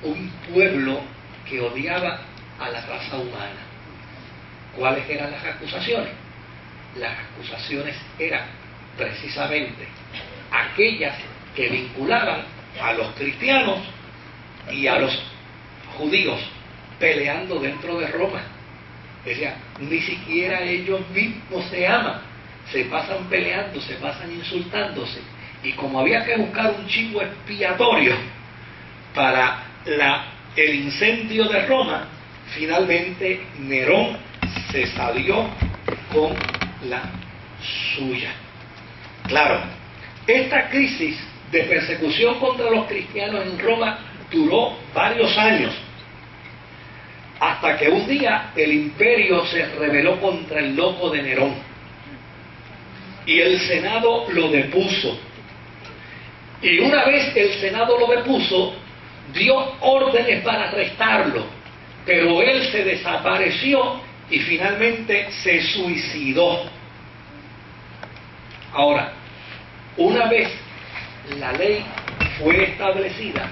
un pueblo que odiaba a la raza humana. ¿Cuáles eran las acusaciones? Las acusaciones eran precisamente aquellas que vinculaban a los cristianos y a los judíos peleando dentro de Roma. Decían, ni siquiera ellos mismos se aman, se pasan peleando, se pasan insultándose. Y como había que buscar un chivo expiatorio para el incendio de Roma, finalmente Nerón se salió con la suya. Claro, esta crisis de persecución contra los cristianos en Roma duró varios años, hasta que un día el imperio se rebeló contra el loco de Nerón y el Senado lo depuso. Y una vez el Senado lo depuso, dio órdenes para arrestarlo, pero él se desapareció y finalmente se suicidó. Ahora, una vez la ley fue establecida,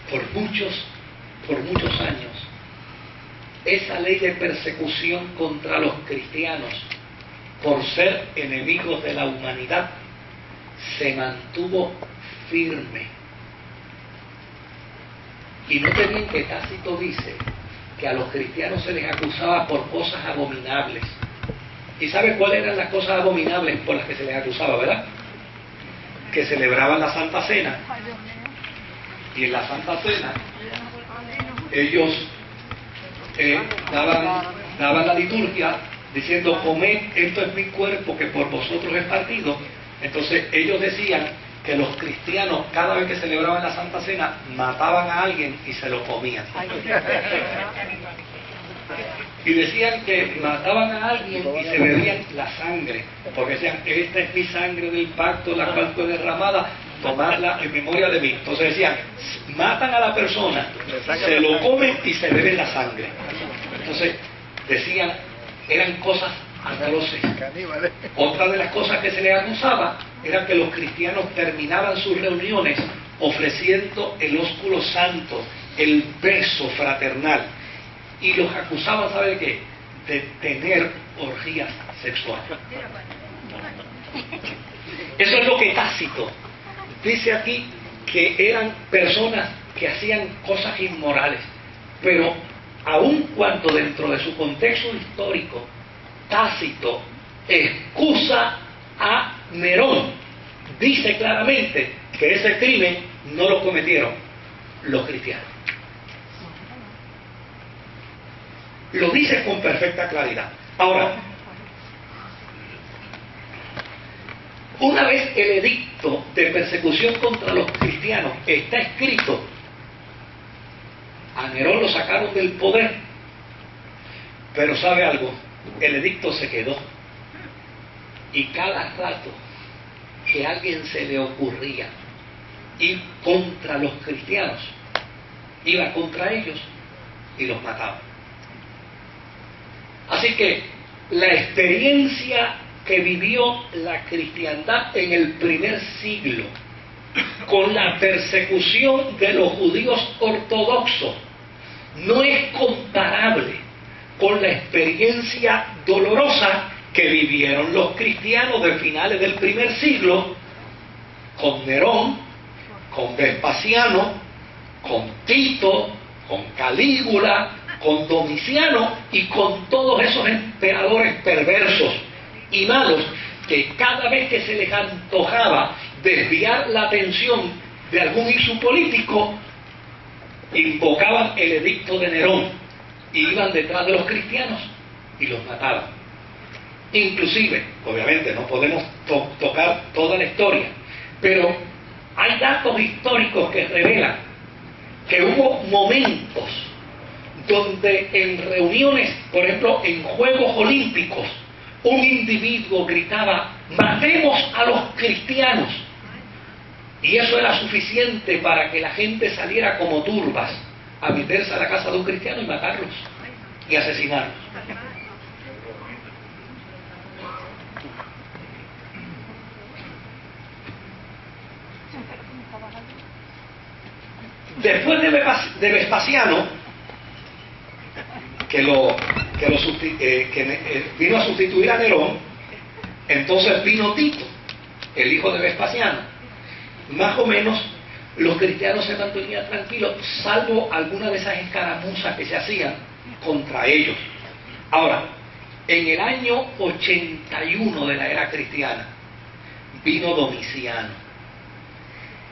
por muchos años, esa ley de persecución contra los cristianos por ser enemigos de la humanidad se mantuvo firme. Y note bien que Tácito dice que a los cristianos se les acusaba por cosas abominables. ¿Y sabe cuáles eran las cosas abominables por las que se les acusaba, verdad? Que celebraban la Santa Cena. Y en la Santa Cena ellos daban la liturgia diciendo, comed, esto es mi cuerpo que por vosotros es partido. Entonces ellos decían que los cristianos, cada vez que celebraban la Santa Cena, mataban a alguien y se lo comían. Y decían que mataban a alguien y se bebían la sangre, porque decían, esta es mi sangre del pacto, la cual fue derramada, tomarla en memoria de mí. Entonces decían, matan a la persona, se lo comen y se beben la sangre. Entonces decían, eran cosas atroces. Otra de las cosas que se les acusaba era que los cristianos terminaban sus reuniones ofreciendo el ósculo santo, el beso fraternal, y los acusaban, ¿sabe de qué? De tener orgías sexuales. Eso es lo que Tácito dice aquí, que eran personas que hacían cosas inmorales, pero aun cuando dentro de su contexto histórico Tácito excusa a Nerón, dice claramente que ese crimen no lo cometieron los cristianos. Lo dice con perfecta claridad. Ahora, una vez el edicto de persecución contra los cristianos está escrito, a Nerón lo sacaron del poder, pero ¿sabe algo? El edicto se quedó, y cada rato que a alguien se le ocurría ir contra los cristianos, iba contra ellos y los mataba. Así que la experiencia que vivió la cristiandad en el primer siglo con la persecución de los judíos ortodoxos no es comparable con la experiencia dolorosa que vivieron los cristianos de finales del primer siglo con Nerón, con Vespasiano, con Tito, con Calígula, con Domiciano y con todos esos emperadores perversos y malos que cada vez que se les antojaba desviar la atención de algún issue político, invocaban el edicto de Nerón y iban detrás de los cristianos y los mataban. Inclusive, obviamente no podemos tocar toda la historia, pero hay datos históricos que revelan que hubo momentos donde en reuniones, por ejemplo en Juegos Olímpicos, un individuo gritaba, matemos a los cristianos, y eso era suficiente para que la gente saliera como turbas a meterse a la casa de un cristiano y matarlos y asesinarlos. Después de Vespasiano, que vino a sustituir a Nerón, entonces vino Tito, el hijo de Vespasiano. Más o menos los cristianos se mantenían tranquilos, salvo algunas de esas escaramuzas que se hacían contra ellos. Ahora, en el año 81 de la era cristiana, vino Domiciano.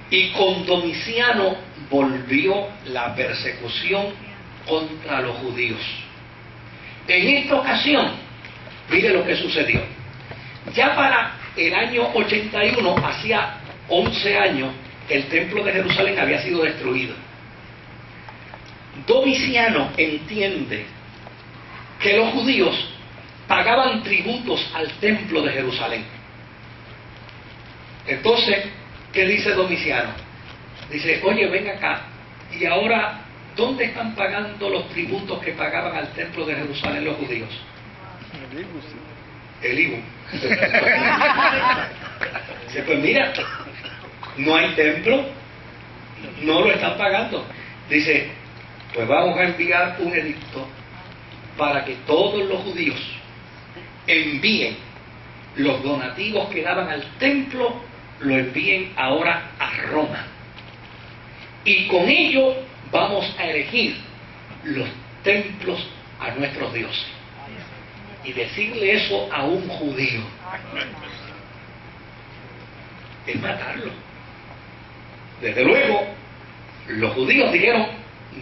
Y con Domiciano volvió la persecución contra los judíos. En esta ocasión, mire lo que sucedió. Ya para el año 81, hacía 11 años, el templo de Jerusalén había sido destruido. Domiciano entiende que los judíos pagaban tributos al templo de Jerusalén. Entonces, ¿qué dice Domiciano? Dice, oye, ven acá, y ahora, ¿dónde están pagando los tributos que pagaban al templo de Jerusalén los judíos? El IBU. Dice, pues mira, no hay templo, no lo están pagando. Dice, pues vamos a enviar un edicto para que todos los judíos envíen los donativos que daban al templo, lo envíen ahora a Roma. Y con ello vamos a elegir los templos a nuestros dioses. Y decirle eso a un judío es matarlo. Desde luego, los judíos dijeron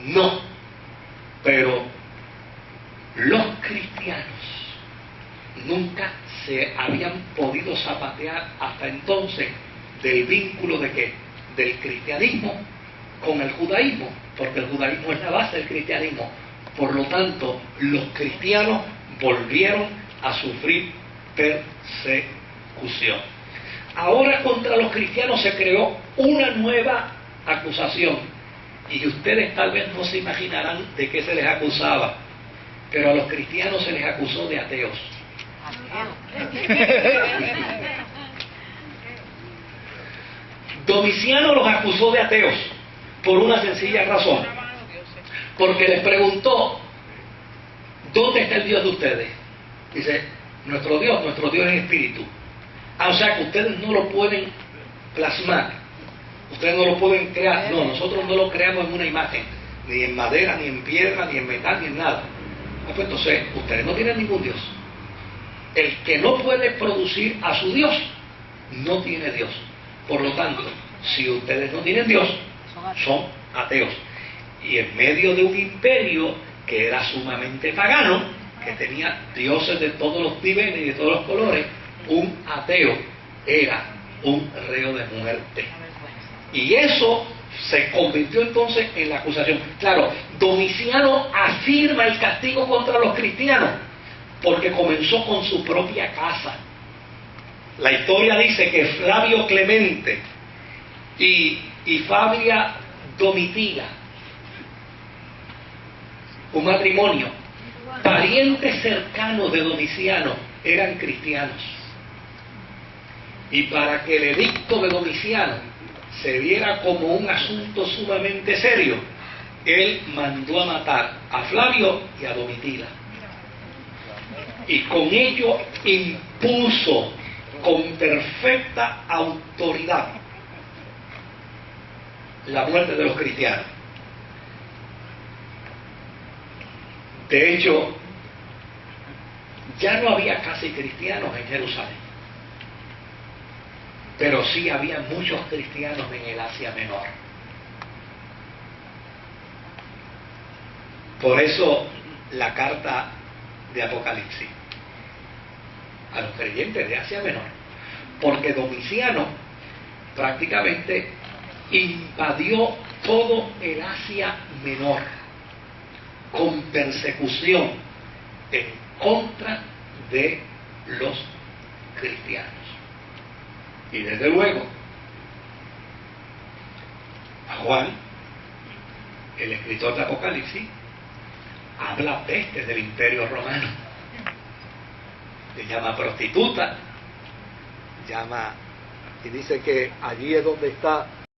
no, pero los cristianos nunca se habían podido zapatear hasta entonces del vínculo de ¿qué? Del cristianismo con el judaísmo, porque el judaísmo es la base del cristianismo. Por lo tanto, los cristianos volvieron a sufrir persecución. Ahora contra los cristianos se creó una nueva acusación, y ustedes tal vez no se imaginarán de qué se les acusaba, pero a los cristianos se les acusó de ateos. Domiciano los acusó de ateos por una sencilla razón, porque les preguntó, ¿dónde está el Dios de ustedes? Dice, nuestro Dios es espíritu. O sea que ustedes no lo pueden plasmar, ustedes no lo pueden crear. No, nosotros no lo creamos en una imagen, ni en madera, ni en piedra, ni en metal, ni en nada. Pues entonces, ustedes no tienen ningún Dios. El que no puede producir a su Dios, no tiene Dios. Por lo tanto, si ustedes no tienen Dios, son ateos. Y en medio de un imperio que era sumamente pagano, que tenía dioses de todos los niveles y de todos los colores, un ateo era un reo de muerte. Y eso se convirtió entonces en la acusación. Claro, Domiciano afirma el castigo contra los cristianos, porque comenzó con su propia casa. La historia dice que Flavio Clemente y Fabia Domitila, un matrimonio, parientes cercanos de Domiciano, eran cristianos. Y para que el edicto de Domiciano se viera como un asunto sumamente serio, él mandó a matar a Flavio y a Domitila. Y con ello impuso con perfecta autoridad la muerte de los cristianos. De hecho, ya no había casi cristianos en Jerusalén, pero sí había muchos cristianos en el Asia Menor. Por eso la carta de Apocalipsis a los creyentes de Asia Menor, porque Domiciano prácticamente invadió todo el Asia Menor con persecución en contra de los cristianos. Y desde luego, a Juan, el escritor de Apocalipsis, habla peste del imperio romano. Le llama prostituta, y dice que allí es donde está